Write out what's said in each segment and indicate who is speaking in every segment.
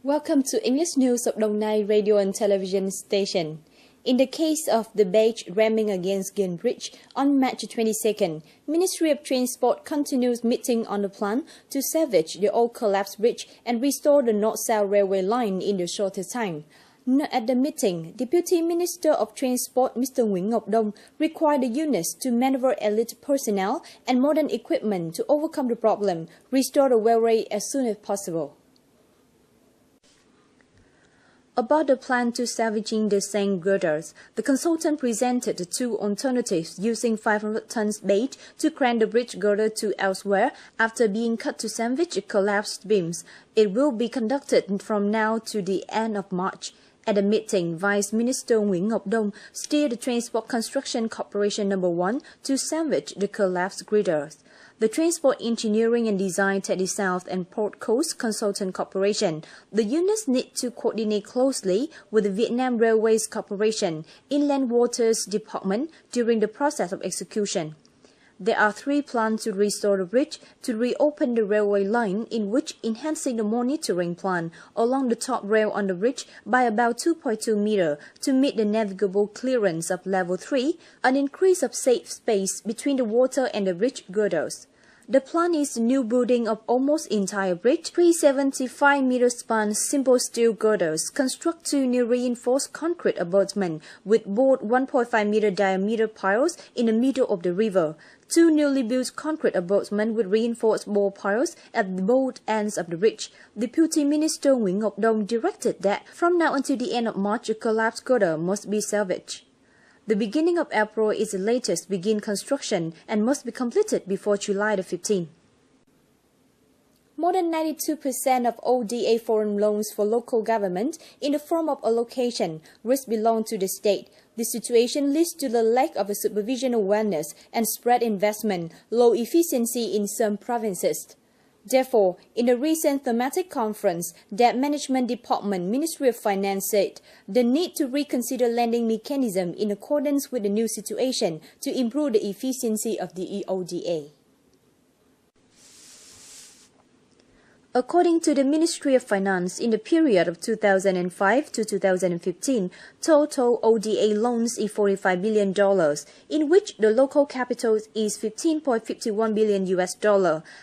Speaker 1: Welcome to English News of Đồng Nai Radio and Television Station. In the case of the beige ramming against Gingrich on March 22nd, Ministry of Transport continues meeting on the plan to salvage the old collapsed bridge and restore the North-South railway line in the shortest time. At the meeting, Deputy Minister of Transport Mr. Nguyễn Ngọc Đông required the units to maneuver elite personnel and modern equipment to overcome the problem, restore the railway as soon as possible. About the plan to salvaging the Seine girders, the consultant presented two alternatives using 500 tons bait to crane the bridge girder to elsewhere after being cut to salvage collapsed beams. It will be conducted from now to the end of March. At the meeting, Vice Minister Nguyễn Ngọc Đông steered the Transport Construction Corporation No. 1 to salvage the collapsed girders. The Transport Engineering and Design Teddy South and Port Coast Consultant Corporation, the units need to coordinate closely with the Vietnam Railways Corporation, Inland Waters Department during the process of execution. There are three plans to restore the bridge, to reopen the railway line, in which enhancing the monitoring plan along the top rail on the bridge by about 2.2 meters to meet the navigable clearance of level 3, an increase of safe space between the water and the bridge girders. The plan is the new building of almost entire bridge, 375-meter span simple steel girders, construct two new reinforced concrete abutments with both 1.5-meter diameter piles in the middle of the river, two newly built concrete abutments with reinforced bore piles at both ends of the bridge. Deputy Minister Nguyễn Ngọc Đông directed that from now until the end of March, a collapsed girder must be salvaged. The beginning of April is the latest begin construction and must be completed before July the 15th. More than 92% of ODA foreign loans for local government in the form of allocation risk belong to the state. This situation leads to the lack of a supervision awareness and spread investment, low efficiency in some provinces. Therefore, in a recent thematic conference, Debt Management Department Ministry of Finance said the need to reconsider lending mechanism in accordance with the new situation to improve the efficiency of the ODA. According to the Ministry of Finance, in the period of 2005 to 2015, total ODA loans is $45 billion, in which the local capital is $15.51 billion.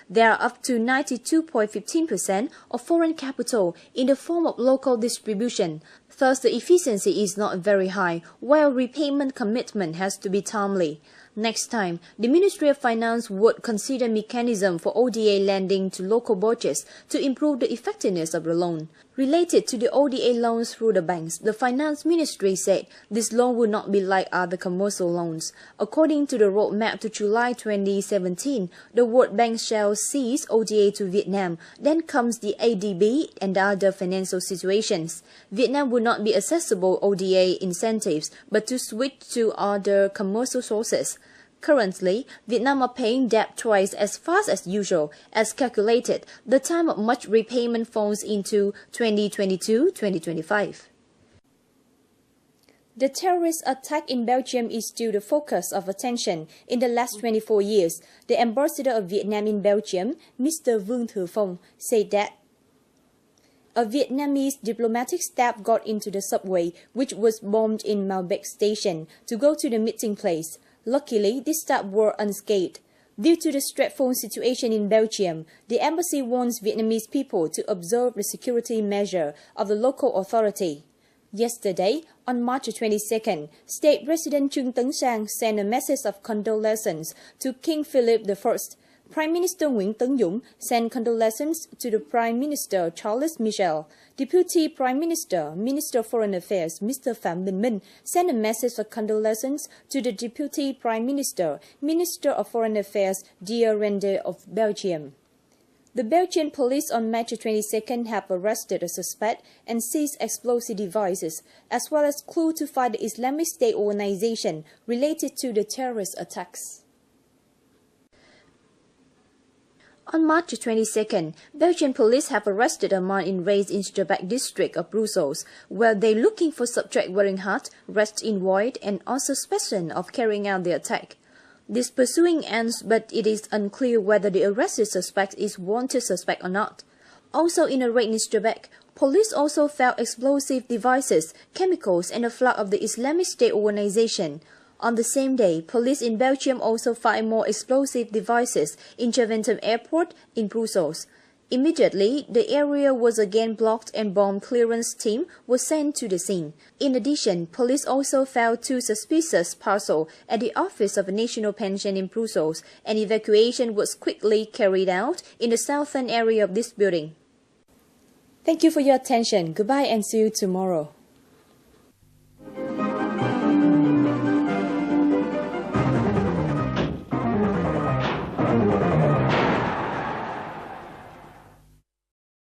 Speaker 1: There are up to 92.15% of foreign capital in the form of local distribution. Thus, the efficiency is not very high, while repayment commitment has to be timely. Next time, the Ministry of Finance would consider mechanism for ODA lending to local budgets to improve the effectiveness of the loan. Related to the ODA loans through the banks, the Finance Ministry said this loan will not be like other commercial loans. According to the roadmap to July 2017, the World Bank shall cease ODA to Vietnam. Then comes the ADB and other financial situations. Vietnam will not be accessible ODA incentives, but to switch to other commercial sources. Currently, Vietnam are paying debt twice as fast as usual, as calculated. The time of much repayment falls into 2022-2025. The terrorist attack in Belgium is still the focus of attention in the last 24 years. The ambassador of Vietnam in Belgium, Mr. Vương Thừa Phong, said that a Vietnamese diplomatic staff got into the subway, which was bombed in Malbec station, to go to the meeting place. Luckily, these staff were unscathed. Due to the stressful situation in Belgium, the embassy wants Vietnamese people to observe the security measure of the local authority. Yesterday, on March 22nd, State President Trương Tấn Sang sent a message of condolences to King Philip I. Prime Minister Nguyễn Tấn Dũng sent condolences to the Prime Minister Charles Michel. Deputy Prime Minister, Minister of Foreign Affairs, Mr. Phạm Bình Minh, sent a message of condolences to the Deputy Prime Minister, Minister of Foreign Affairs, De Rende of Belgium. The Belgian police on March 22nd have arrested a suspect and seized explosive devices, as well as clues to fight the Islamic State organization related to the terrorist attacks. On March 22nd, Belgian police have arrested a man in Reis in Strabag district of Brussels, where they're looking for subject wearing hat, dressed in white, and on suspicion of carrying out the attack. This pursuing ends, but it is unclear whether the arrested suspect is wanted suspect or not. Also in a raid in Strabag, Police also found explosive devices, chemicals, and a flag of the Islamic State organization. On the same day, police in Belgium also found more explosive devices in Zaventem Airport in Brussels. Immediately, the area was again blocked and bomb clearance team was sent to the scene. In addition, police also found 2 suspicious parcels at the office of a national pension in Brussels, and evacuation was quickly carried out in the southern area of this building. Thank you for your attention. Goodbye and see you tomorrow.